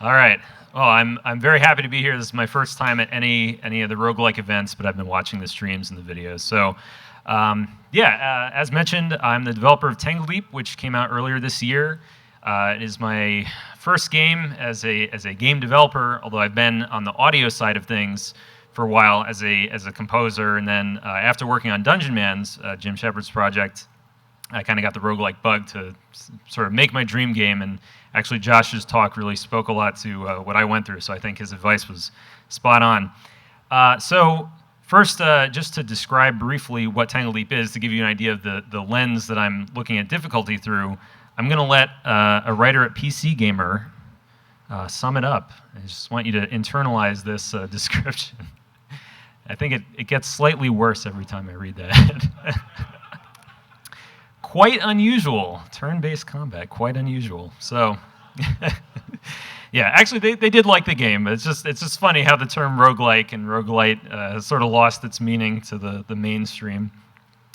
All right. Well, I'm very happy to be here. This is my first time at any of the roguelike events, but I've been watching the streams and the videos. So, as mentioned, I'm the developer of Tangledeep, which came out earlier this year. It is my first game as a game developer, although I've been on the audio side of things for a while as a composer, and then after working on Dungeon Man's, Jim Shepard's project, I kind of got the roguelike bug to sort of make my dream game, and actually Josh's talk really spoke a lot to what I went through, so I think his advice was spot on. So first, just to describe briefly what Tangledeep is, to give you an idea of the lens that I'm looking at difficulty through, I'm going to let a writer at PC Gamer sum it up. I just want you to internalize this description. I think it gets slightly worse every time I read that. Quite unusual. Turn-based combat, quite unusual. So, yeah, actually they did like the game. It's just funny how the term roguelike and roguelite has sort of lost its meaning to the mainstream.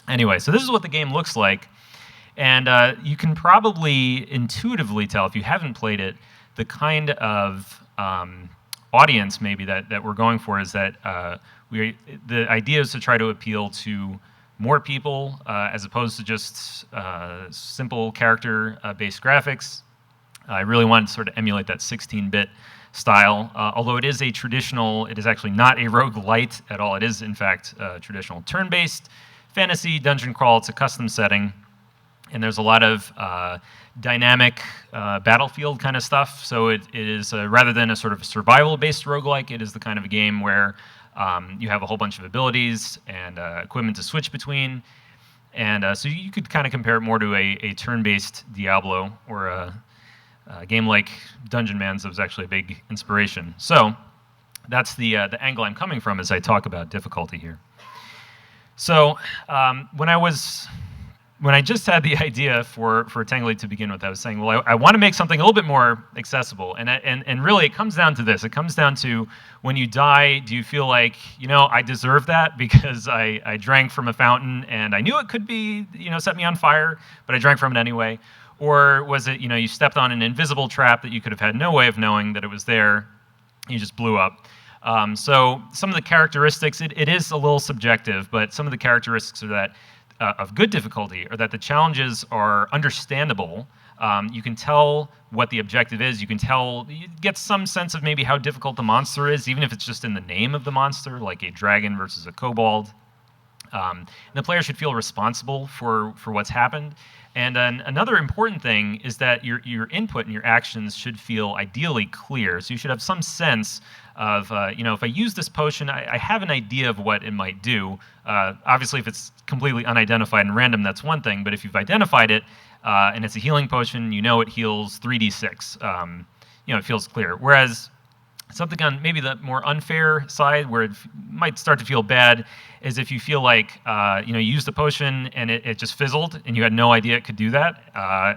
Anyway, so this is what the game looks like. And you can probably intuitively tell, if you haven't played it, the kind of audience maybe that we're going for is that the idea is to try to appeal to more people as opposed to just simple character-based graphics. I really wanted to sort of emulate that 16-bit style, although it is a traditional, it is actually not a roguelite at all. It is, in fact, traditional turn-based fantasy dungeon crawl. It's a custom setting, and there's a lot of dynamic battlefield kind of stuff. So it is, rather than a sort of survival-based roguelike, it is the kind of a game where you have a whole bunch of abilities and equipment to switch between. And so you could kind of compare it more to a turn-based Diablo or a game like Dungeon Man's that was actually a big inspiration. So that's the angle I'm coming from as I talk about difficulty here. So when I just had the idea for Tangledeep to begin with, I was saying, well, I want to make something a little bit more accessible. And really, it comes down to this. It comes down to when you die, do you feel like, I deserve that because I drank from a fountain and I knew it could be, set me on fire, but I drank from it anyway? Or was it, you stepped on an invisible trap that you could have had no way of knowing that it was there, you just blew up? So some of the characteristics, it is a little subjective, but some of the characteristics are that of good difficulty are that the challenges are understandable. You can tell what the objective is. You get some sense of maybe how difficult the monster is, even if it's just in the name of the monster, like a dragon versus a kobold. And the player should feel responsible for what's happened. And then another important thing is that your input and your actions should feel ideally clear. So you should have some sense of, if I use this potion, I have an idea of what it might do. Obviously, if it's completely unidentified and random, that's one thing. But if you've identified it and it's a healing potion, it heals 3d6. It feels clear. Whereas something on maybe the more unfair side, where it might start to feel bad, is if you feel like you used the potion and it just fizzled and you had no idea it could do that,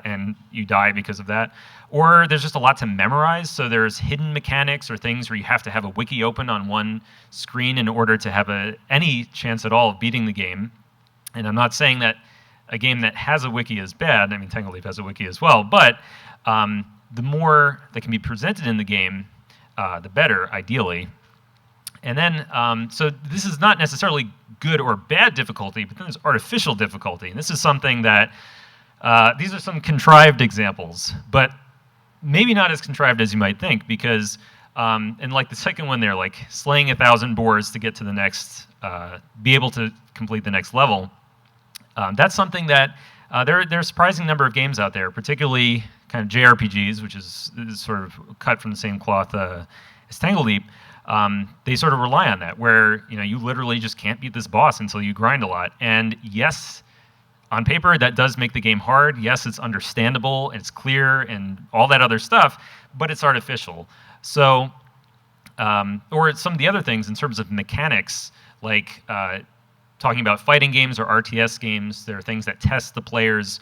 and you die because of that. Or there's just a lot to memorize, so there's hidden mechanics or things where you have to have a wiki open on one screen in order to have any chance at all of beating the game. And I'm not saying that a game that has a wiki is bad. I mean, Tangledeep has a wiki as well, but the more that can be presented in the game, the better, ideally. And then, so this is not necessarily good or bad difficulty, but then there's artificial difficulty. And this is something that, these are some contrived examples, but maybe not as contrived as you might think, because, and like the second one there, like slaying 1,000 boars to get to the next, be able to complete the next level, that's something that, there are a surprising number of games out there, particularly kind of JRPGs, which is sort of cut from the same cloth as Tangledeep. They sort of rely on that, where you literally just can't beat this boss until you grind a lot. And yes, on paper that does make the game hard. Yes, it's understandable, it's clear, and all that other stuff, but it's artificial. So, or some of the other things in terms of mechanics, like talking about fighting games or RTS games, there are things that test the player's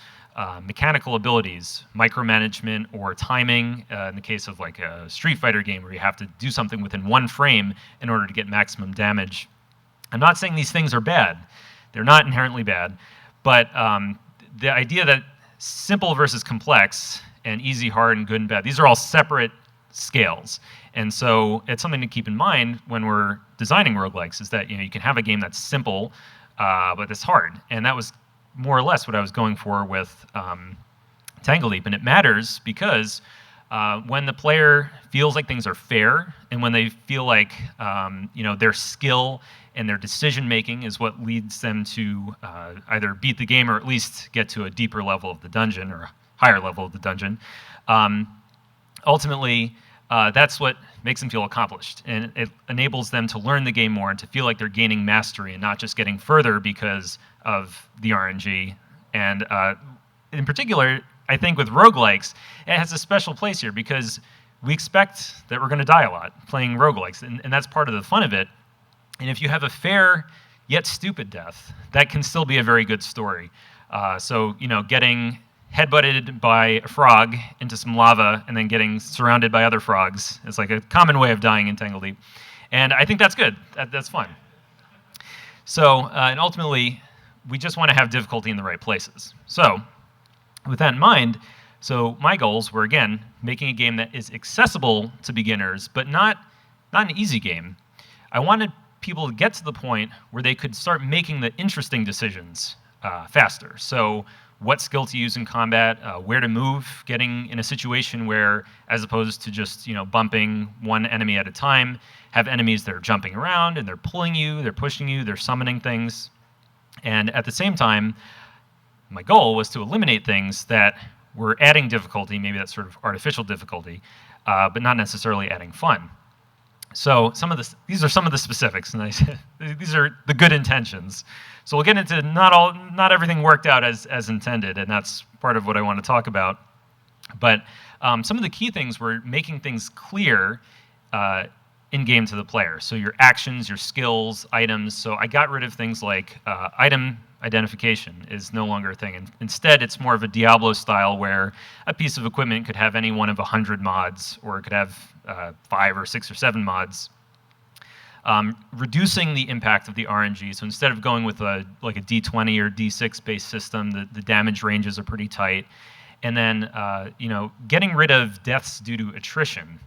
mechanical abilities, micromanagement or timing, in the case of like a Street Fighter game where you have to do something within one frame in order to get maximum damage. I'm not saying these things are bad. They're not inherently bad, but the idea that simple versus complex and easy, hard, and good and bad, these are all separate scales. And so it's something to keep in mind when we're designing roguelikes, is that you can have a game that's simple, but it's hard. And that was more or less what I was going for with Tangledeep. And it matters because when the player feels like things are fair, and when they feel like their skill and their decision making is what leads them to either beat the game or at least get to a deeper level of the dungeon or a higher level of the dungeon, ultimately that's what makes them feel accomplished, and it enables them to learn the game more and to feel like they're gaining mastery and not just getting further because of the RNG. And in particular, I think with roguelikes, it has a special place here because we expect that we're going to die a lot playing roguelikes, and that's part of the fun of it. And if you have a fair yet stupid death, that can still be a very good story. So getting headbutted by a frog into some lava and then getting surrounded by other frogs is like a common way of dying in Tangledeep. And I think that's good. That's fun. So, and ultimately, we just want to have difficulty in the right places. So, with that in mind, so my goals were, again, making a game that is accessible to beginners, but not an easy game. I wanted people to get to the point where they could start making the interesting decisions faster. So what skill to use in combat, where to move, getting in a situation where, as opposed to just bumping one enemy at a time, have enemies that are jumping around and they're pulling you, they're pushing you, they're summoning things. And at the same time, my goal was to eliminate things that were adding difficulty, maybe that sort of artificial difficulty, but not necessarily adding fun. So these are some of the specifics, and these are the good intentions. So we'll get into not everything worked out as intended, and that's part of what I want to talk about. But some of the key things were making things clear in-game to the player. So your actions, your skills, items. So I got rid of things like item identification is no longer a thing. And instead, it's more of a Diablo style where a piece of equipment could have any one of 100 mods, or it could have 5 or 6 or 7 mods. Reducing the impact of the RNG. So instead of going with a D20 or D6 based system, the damage ranges are pretty tight. And then getting rid of deaths due to attrition.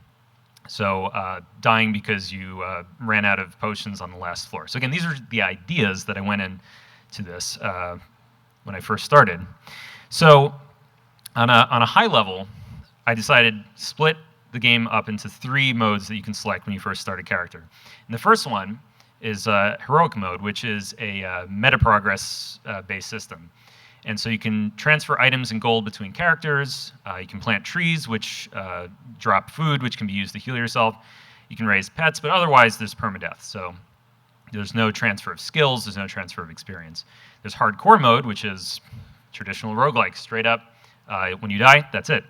So dying because you ran out of potions on the last floor. So again, these are the ideas that I went into this when I first started. So on a high level, I decided to split the game up into 3 modes that you can select when you first start a character. And the first one is heroic mode, which is a meta progress based system. And so you can transfer items and gold between characters. You can plant trees, which drop food, which can be used to heal yourself. You can raise pets, but otherwise there's permadeath. So there's no transfer of skills, there's no transfer of experience. There's hardcore mode, which is traditional roguelike, straight up. When you die, that's it.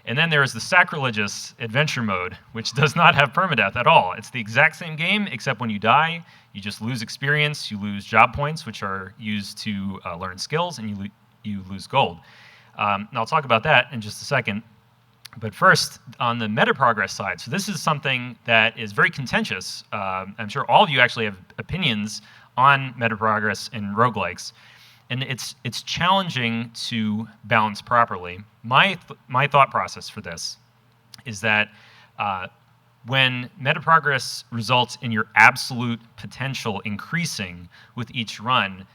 And then there is the sacrilegious adventure mode, which does not have permadeath at all. It's the exact same game, except when you die, you just lose experience, you lose job points, which are used to learn skills, and you lose gold. And I'll talk about that in just a second. But first, on the meta progress side, so this is something that is very contentious. I'm sure all of you actually have opinions on meta progress in roguelikes. And it's challenging to balance properly. My thought process for this is that when meta progress results in your absolute potential increasing with each run,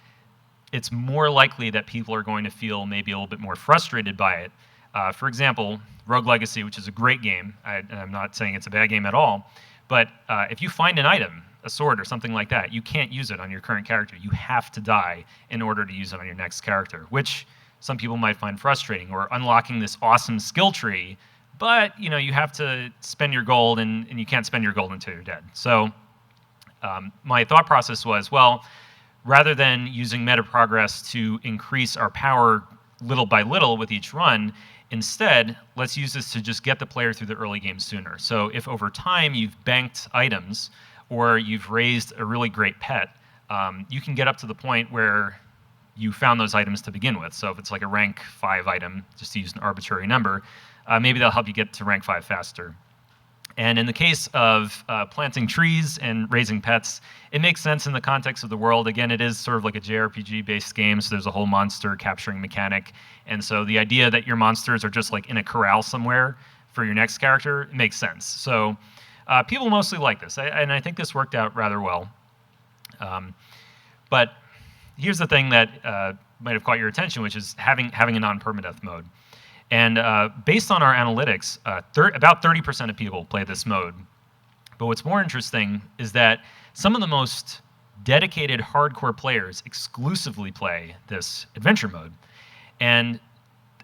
it's more likely that people are going to feel maybe a little bit more frustrated by it. For example, Rogue Legacy, which is a great game, I'm not saying it's a bad game at all, but if you find an item, a sword or something like that, you can't use it on your current character. You have to die in order to use it on your next character, which some people might find frustrating, or unlocking this awesome skill tree, but you have to spend your gold, and you can't spend your gold until you're dead. So my thought process was, well, rather than using meta progress to increase our power little by little with each run, instead, let's use this to just get the player through the early game sooner. So if over time you've banked items, or you've raised a really great pet, you can get up to the point where you found those items to begin with. So if it's like a rank 5 item, just to use an arbitrary number, maybe that'll help you get to rank 5 faster. And in the case of planting trees and raising pets, it makes sense in the context of the world. Again, it is sort of like a JRPG-based game, so there's a whole monster capturing mechanic. And so the idea that your monsters are just like in a corral somewhere for your next character, it makes sense. So people mostly like this, and I think this worked out rather well. But here's the thing that might have caught your attention, which is having a non-permadeath mode. And based on our analytics, about 30% of people play this mode. But what's more interesting is that some of the most dedicated hardcore players exclusively play this adventure mode. And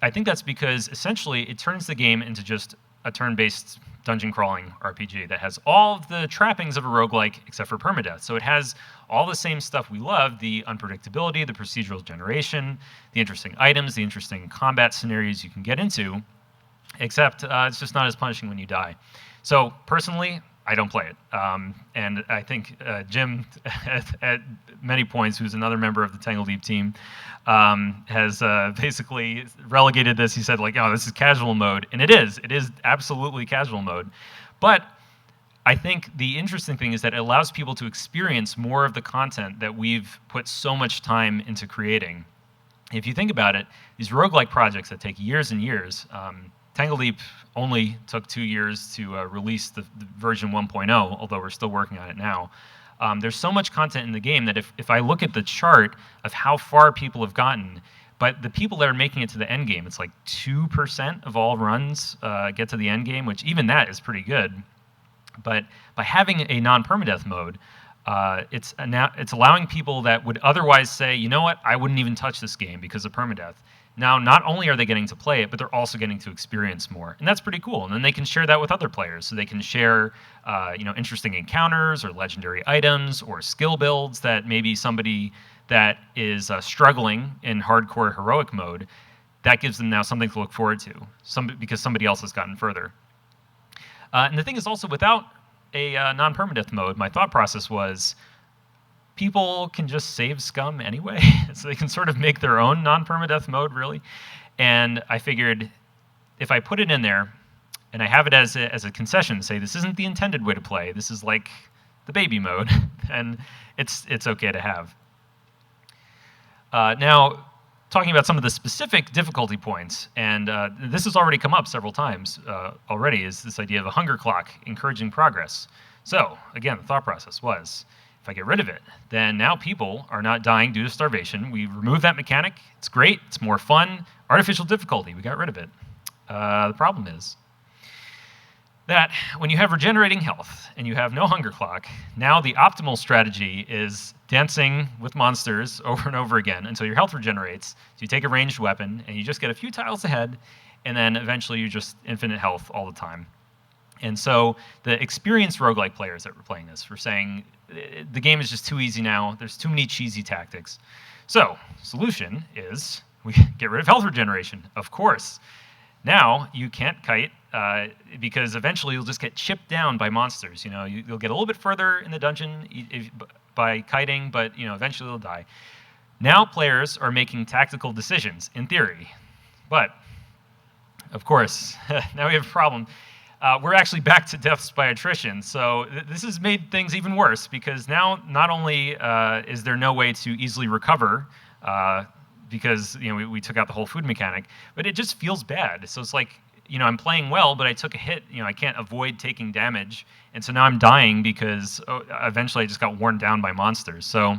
I think that's because essentially it turns the game into just a turn-based dungeon crawling RPG that has all of the trappings of a roguelike except for permadeath. So it has all the same stuff we love, the unpredictability, the procedural generation, the interesting items, the interesting combat scenarios you can get into, except it's just not as punishing when you die. So personally, I don't play it. And I think Jim, at many points, who's another member of the Tangledeep team, has basically relegated this. He said, like, oh, this is casual mode. And it is. It is absolutely casual mode. But I think the interesting thing is that it allows people to experience more of the content that we've put so much time into creating. If you think about it, these roguelike projects that take years and years, Tangledeep only took 2 years to release the version 1.0, although we're still working on it now. There's so much content in the game that if I look at the chart of how far people have gotten, but the people that are making it to the end game, it's like 2% of all runs get to the end game, which even that is pretty good. But by having a non-permadeath mode, it's allowing people that would otherwise say, you know what, I wouldn't even touch this game because of permadeath. Now, not only are they getting to play it, but they're also getting to experience more, and that's pretty cool. And then they can share that with other players, so they can share, interesting encounters or legendary items or skill builds that maybe somebody that is struggling in hardcore heroic mode, that gives them now something to look forward to, because somebody else has gotten further. And the thing is also, without a non-permadeath mode, my thought process was, people can just save scum anyway, so they can sort of make their own non-permadeath mode, really. And I figured if I put it in there and I have it as a concession, say this isn't the intended way to play, this is like the baby mode, and it's okay to have. Now, talking about some of the specific difficulty points, and this has already come up several times already, is this idea of a hunger clock encouraging progress. So, again, the thought process was, if I get rid of it, then now people are not dying due to starvation. We remove that mechanic. It's great. It's more fun. Artificial difficulty. We got rid of it. The problem is that when you have regenerating health and you have no hunger clock, now the optimal strategy is dancing with monsters over and over again until your health regenerates. So you take a ranged weapon and you just get a few tiles ahead, and then eventually you're just infinite health all the time. And so the experienced roguelike players that were playing this were saying, the game is just too easy now. There's too many cheesy tactics. So solution is we get rid of health regeneration, of course. Now you can't kite because eventually you'll just get chipped down by monsters. You'll get a little bit further in the dungeon by kiting, but eventually you'll die. Now players are making tactical decisions, in theory. But, of course, now we have a problem. We're actually back to deaths by attrition. So this has made things even worse, because now not only is there no way to easily recover because we took out the whole food mechanic, but it just feels bad. So it's like, I'm playing well, but I took a hit. I can't avoid taking damage. And so now I'm dying because eventually I just got worn down by monsters. So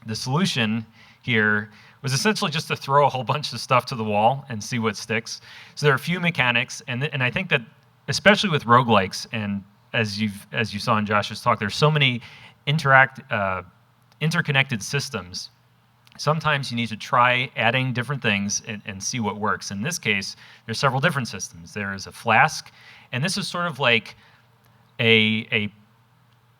the solution here was essentially just to throw a whole bunch of stuff to the wall and see what sticks. So there are a few mechanics, and I think that especially with roguelikes, and as you saw in Josh's talk, there's so many interconnected systems. Sometimes you need to try adding different things and see what works. In this case, there's several different systems. There is a Flask, and this is sort of like a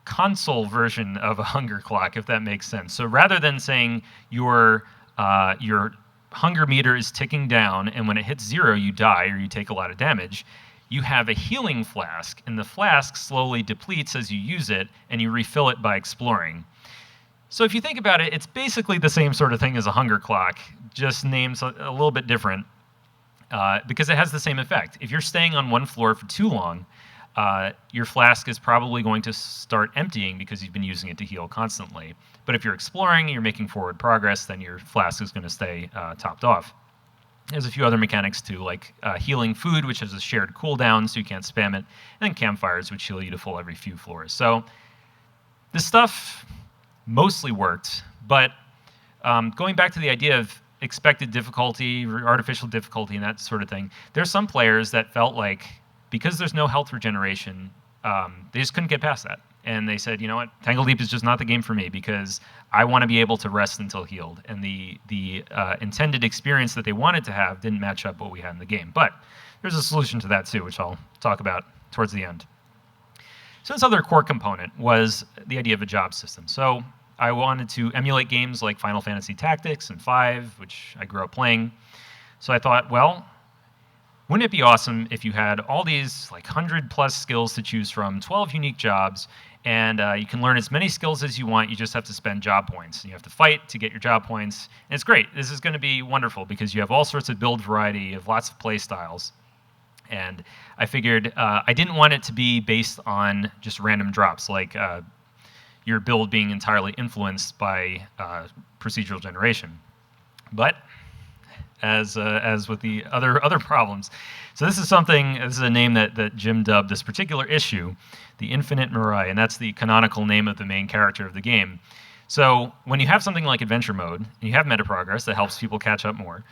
console version of a hunger clock, if that makes sense. So rather than saying your hunger meter is ticking down, and when it hits 0, you die or you take a lot of damage, you have a healing flask, and the flask slowly depletes as you use it, and you refill it by exploring. So if you think about it, it's basically the same sort of thing as a hunger clock, just names a little bit different, because it has the same effect. If you're staying on one floor for too long, your flask is probably going to start emptying because you've been using it to heal constantly. But if you're exploring, you're making forward progress, then your flask is going to stay topped off. There's a few other mechanics too, like healing food, which has a shared cooldown, so you can't spam it, and then campfires, which heal you to full every few floors. So this stuff mostly worked, but going back to the idea of expected difficulty, artificial difficulty, and that sort of thing, there's some players that felt like because there's no health regeneration, they just couldn't get past that. And they said, you know what, Tangledeep is just not the game for me because I want to be able to rest until healed. And the intended experience that they wanted to have didn't match up what we had in the game. But there's a solution to that too, which I'll talk about towards the end. So this other core component was the idea of a job system. So I wanted to emulate games like Final Fantasy Tactics and V, which I grew up playing. So I thought, well, wouldn't it be awesome if you had all these like 100+ skills to choose from, 12 unique jobs, and you can learn as many skills as you want. You just have to spend job points. You have to fight to get your job points. And it's great. This is going to be wonderful because you have all sorts of build variety, you have lots of play styles. And I figured I didn't want it to be based on just random drops, like your build being entirely influenced by procedural generation. But as with the other problems, so this is a name that Jim dubbed this particular issue, the Infinite Mirai, and that's the canonical name of the main character of the game. So when you have something like adventure mode, and you have meta progress that helps people catch up more,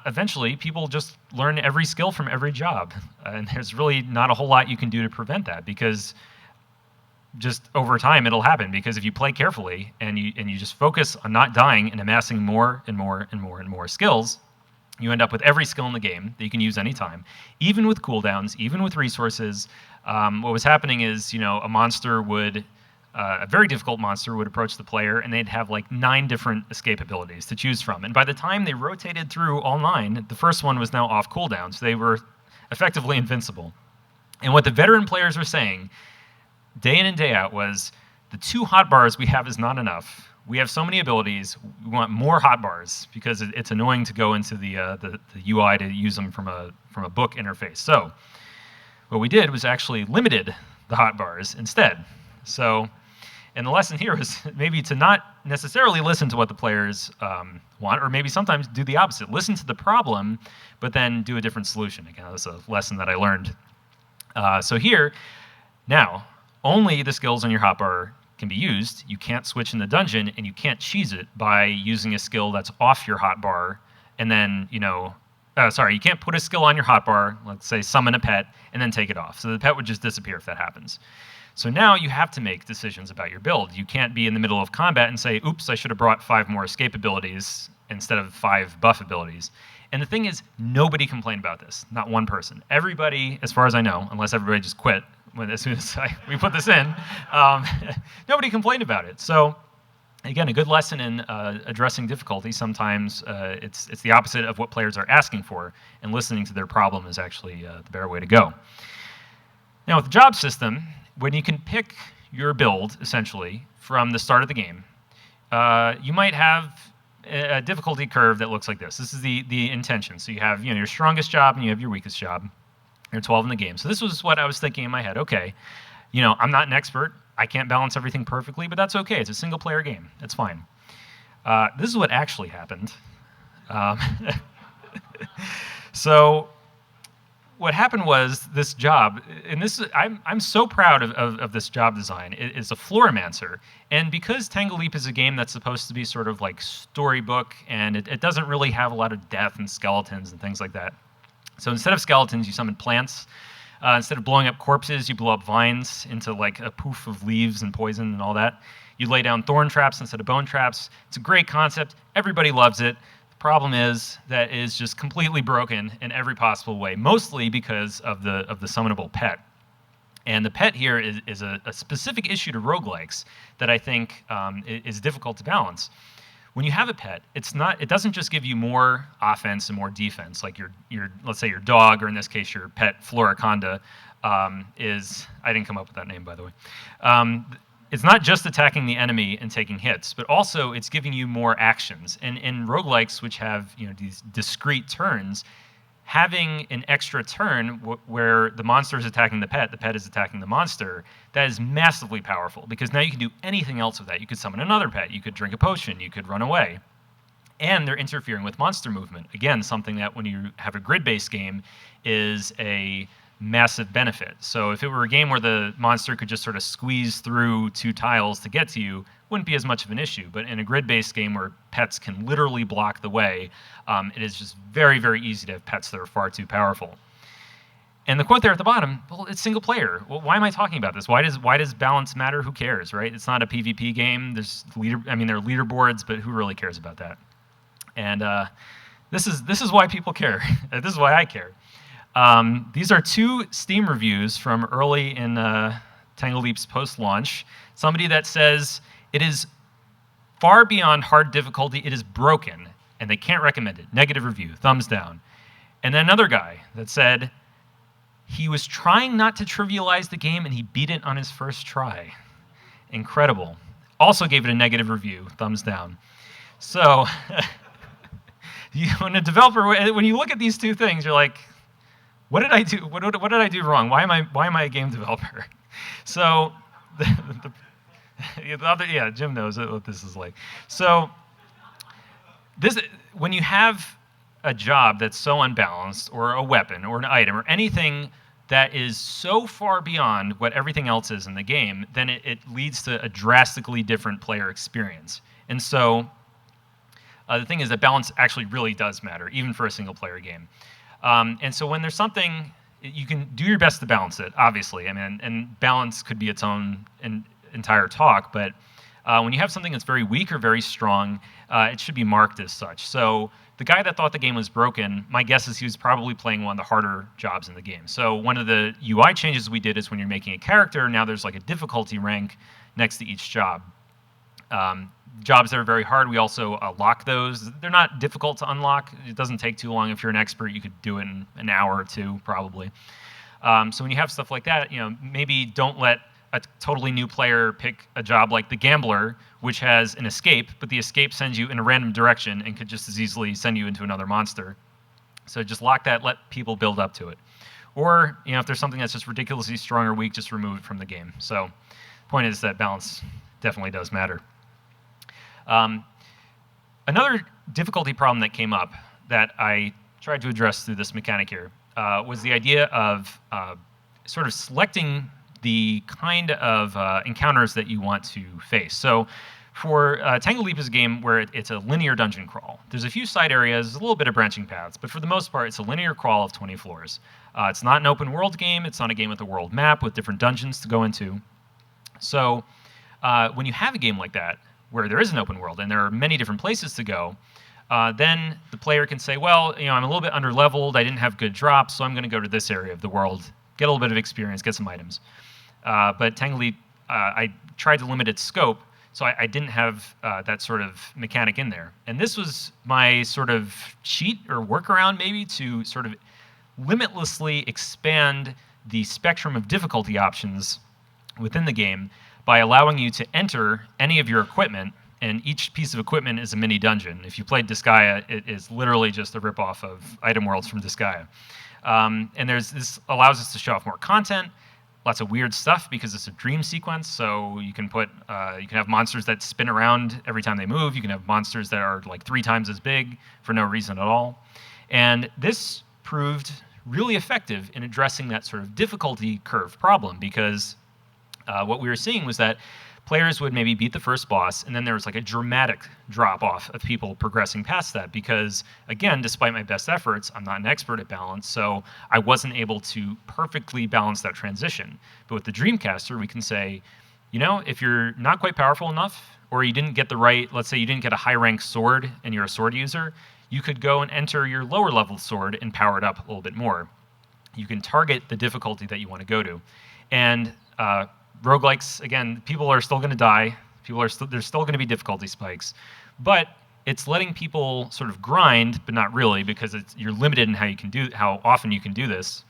eventually people just learn every skill from every job, and there's really not a whole lot you can do to prevent that because just over time it'll happen. Because if you play carefully and you just focus on not dying and amassing more and more and more and more skills, you end up with every skill in the game that you can use anytime, even with cooldowns, even with resources. What was happening is, a monster would, a very difficult monster would approach the player, and they'd have like 9 different escape abilities to choose from. And by the time they rotated through all 9, the first one was now off cooldown, so they were effectively invincible. And what the veteran players were saying, day in and day out, was the 2 hotbars we have is not enough. We have so many abilities. We want more hotbars because it's annoying to go into the UI to use them from a book interface. So what we did was actually limited the hotbars instead. So, and the lesson here is maybe to not necessarily listen to what the players want, or maybe sometimes do the opposite. Listen to the problem, but then do a different solution. Again, that's a lesson that I learned. So here, now, only the skills on your hotbar can be used. You can't switch in the dungeon, and you can't cheese it by using a skill that's off your hotbar, and then, you can't put a skill on your hotbar, let's say summon a pet, and then take it off. So the pet would just disappear if that happens. So now you have to make decisions about your build. You can't be in the middle of combat and say, oops, I should have brought 5 more escape abilities instead of 5 buff abilities. And the thing is, nobody complained about this, not one person. Everybody, as far as I know, unless everybody just quit as soon as we put this in, nobody complained about it. So again, a good lesson in addressing difficulty. Sometimes it's the opposite of what players are asking for, and listening to their problem is actually the better way to go. Now with the job system, when you can pick your build, essentially, from the start of the game, you might have a difficulty curve that looks like this. This is the intention. So you have your strongest job and you have your weakest job. There are 12 in the game. So this was what I was thinking in my head. Okay, I'm not an expert. I can't balance everything perfectly, but that's okay. It's a single-player game. That's fine. This is what actually happened. So what happened was this job, and I'm so proud of this job design. It's a Floormancer, and because Tangledeep is a game that's supposed to be sort of like storybook, and it doesn't really have a lot of death and skeletons and things like that. So instead of skeletons, you summon plants. Instead of blowing up corpses, you blow up vines into like a poof of leaves and poison and all that. You lay down thorn traps instead of bone traps. It's a great concept. Everybody loves it. The problem is that it is just completely broken in every possible way, mostly because of the summonable pet. And the pet here is a specific issue to roguelikes that I think is difficult to balance. When you have a pet, it doesn't just give you more offense and more defense, like let's say your dog, or in this case your pet Floriconda is, I didn't come up with that name, by the way. It's not just attacking the enemy and taking hits, but also it's giving you more actions. And in roguelikes, which have these discrete turns, having an extra turn where the monster is attacking the pet is attacking the monster, that is massively powerful, because now you can do anything else with that. You could summon another pet, you could drink a potion, you could run away. and they're interfering with monster movement. Again, something that when you have a grid-based game is a massive benefit. So if it were a game where the monster could just sort of squeeze through 2 tiles to get to you, wouldn't be as much of an issue. But in a grid-based game where pets can literally block the way, it is just very, very easy to have pets that are far too powerful. And the quote there at the bottom, well, it's single player. Well, why am I talking about this? Why does balance matter? Who cares, right? It's not a PvP game. There are leaderboards, but who really cares about that? And this is why people care. This is why I care. These are 2 Steam reviews from early in Tangledeep's post-launch. Somebody that says, it is far beyond hard difficulty, it is broken, and they can't recommend it. Negative review, thumbs down. And then another guy that said, he was trying not to trivialize the game, and he beat it on his first try. Incredible. Also gave it a negative review, thumbs down. So, when you look at these 2 things, you're like, what did I do? What did I do wrong? Why am I a game developer? So, Jim knows what this is like. So, when you have a job that's so unbalanced, or a weapon, or an item, or anything that is so far beyond what everything else is in the game, then it leads to a drastically different player experience. And so, the thing is that balance actually really does matter, even for a single-player game. And so when there's something, you can do your best to balance it, obviously. I mean, and balance could be its own entire talk, but when you have something that's very weak or very strong, it should be marked as such. So the guy that thought the game was broken, my guess is he was probably playing one of the harder jobs in the game. So one of the UI changes we did is when you're making a character, now there's like a difficulty rank next to each job. Jobs that are very hard, we also lock those. They're not difficult to unlock. It doesn't take too long. If you're an expert, you could do it in an hour or 2, probably. So when you have stuff like that, maybe don't let a totally new player pick a job like the Gambler, which has an escape, but the escape sends you in a random direction and could just as easily send you into another monster. So just lock that, let people build up to it. Or if there's something that's just ridiculously strong or weak, just remove it from the game. So the point is that balance definitely does matter. Another difficulty problem that came up that I tried to address through this mechanic here was the idea of sort of selecting the kind of encounters that you want to face. So for Tangledeep is a game where it's a linear dungeon crawl. There's a few side areas, a little bit of branching paths, but for the most part, it's a linear crawl of 20 floors. It's not an open world game. It's not a game with a world map with different dungeons to go into. So when you have a game like that, where there is an open world and there are many different places to go, then the player can say, well, I'm a little bit under-leveled, I didn't have good drops, so I'm going to go to this area of the world, get a little bit of experience, get some items. But Tangledeep, I tried to limit its scope, so I didn't have that sort of mechanic in there. And this was my sort of cheat or workaround, maybe, to sort of limitlessly expand the spectrum of difficulty options within the game by allowing you to enter any of your equipment, and each piece of equipment is a mini dungeon. If you played Disgaea, it is literally just a ripoff of item worlds from Disgaea. And this allows us to show off more content, lots of weird stuff because it's a dream sequence. So you can have monsters that spin around every time they move. You can have monsters that are like 3 times as big for no reason at all. And this proved really effective in addressing that sort of difficulty curve problem, because what we were seeing was that players would maybe beat the first boss, and then there was like a dramatic drop-off of people progressing past that because, again, despite my best efforts, I'm not an expert at balance, so I wasn't able to perfectly balance that transition. But with the Dreamcaster, we can say, if you're not quite powerful enough, or you didn't get the right, let's say you didn't get a high-rank sword and you're a sword user, you could go and enter your lower-level sword and power it up a little bit more. You can target the difficulty that you want to go to. And roguelikes, again, people are still going to die. There's still going to be difficulty spikes. But it's letting people sort of grind, but not really, because you're limited in how often you can do this.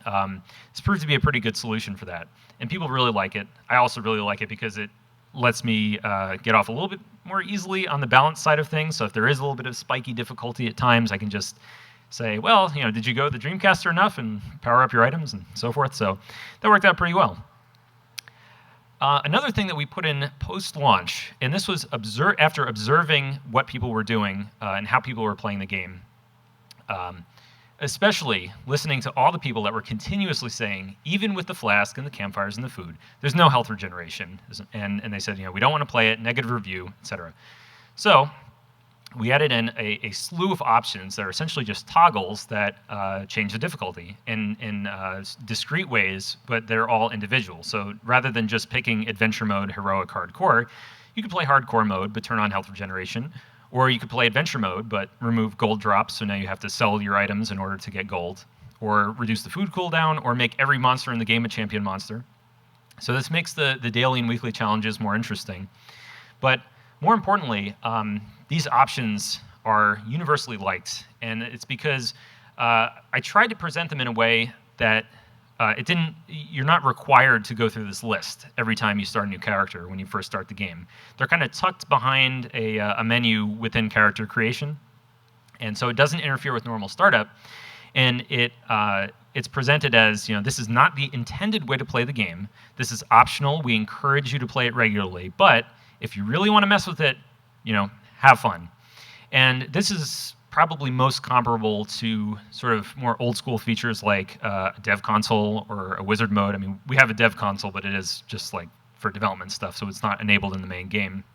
It's proved to be a pretty good solution for that. And people really like it. I also really like it because it lets me get off a little bit more easily on the balance side of things. So if there is a little bit of spiky difficulty at times, I can just say, well, did you go the Dreamcaster enough and power up your items and so forth? So that worked out pretty well. Another thing that we put in post-launch, and this was after observing what people were doing and how people were playing the game, especially listening to all the people that were continuously saying, even with the Flask and the Campfires and the food, there's no health regeneration. And they said, we don't want to play it, negative review, etc. So we added in a slew of options that are essentially just toggles that change the difficulty in discrete ways, but they're all individual. So rather than just picking adventure mode, heroic, hardcore, you could play hardcore mode, but turn on health regeneration. Or you could play adventure mode, but remove gold drops, so now you have to sell your items in order to get gold. Or reduce the food cooldown, or make every monster in the game a champion monster. So this makes the daily and weekly challenges more interesting. But more importantly, these options are universally liked, and it's because I tried to present them in a way that you're not required to go through this list every time you start a new character when you first start the game. They're kind of tucked behind a menu within character creation, and so it doesn't interfere with normal startup, and it's presented as, this is not the intended way to play the game. This is optional. We encourage you to play it regularly, but if you really want to mess with it, have fun. And this is probably most comparable to sort of more old school features like a dev console or a wizard mode. I mean, we have a dev console, but it is just like for development stuff, so it's not enabled in the main game.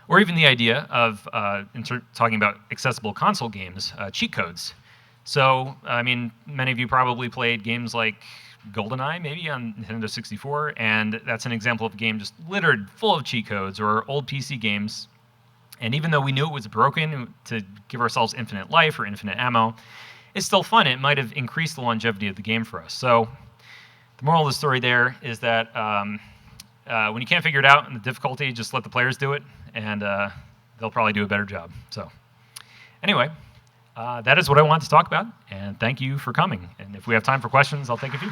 Or even the idea of, talking about accessible console games, cheat codes. So, I mean, many of you probably played games like GoldenEye, maybe on Nintendo 64, and that's an example of a game just littered full of cheat codes, or old PC games. And even though we knew it was broken to give ourselves infinite life or infinite ammo, it's still fun. It might have increased the longevity of the game for us. So the moral of the story there is that when you can't figure it out in the difficulty, just let the players do it, and they'll probably do a better job. So anyway, that is what I wanted to talk about, and thank you for coming. And if we have time for questions, I'll take a few.